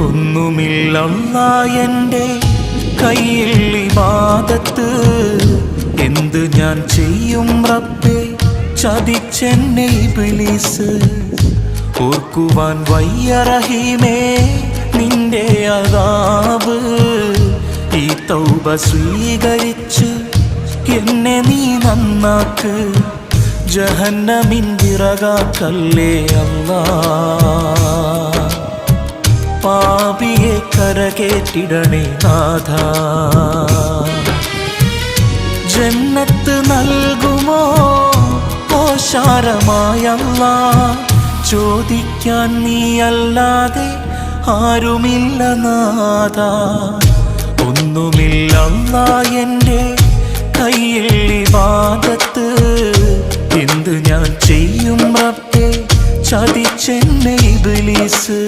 ഒന്നുമില്ലല്ലാ എൻ്റെ കയ്യിൽ ഇബാദത്ത്. എന്ത് ഞാൻ ചെയ്യും റബ്ബേ ചതിച്ചെന്നെ ഇബ്ലീസ്. ഓർക്കുവാൻ വയ്യ റഹീമേ നിന്റെ അദാബ്. ഈ തൗബ സ്വീകരിച്ച് എന്നെ നീ നന്നാക്ക്. ജഹന്നമിൻ വിറകാക്കല്ലേ അല്ലാ. പാപിയെ കരകേറ്റിടണേ നാഥാ. ജന്നത്ത് നൽകുമോ ഓശാരമായല്ലാ. ചോദിക്കാൻ നീയല്ലാതെ ആരുമില്ല നാഥാ. ഒന്നുമില്ലല്ലാ എൻ്റെ കയ്യിൽ ഇബാദത്ത്. എന്ത് ഞാൻ ചെയ്യും റബ്ബേ ചതിച്ചെന്നെ ഇബ്ലീസ്.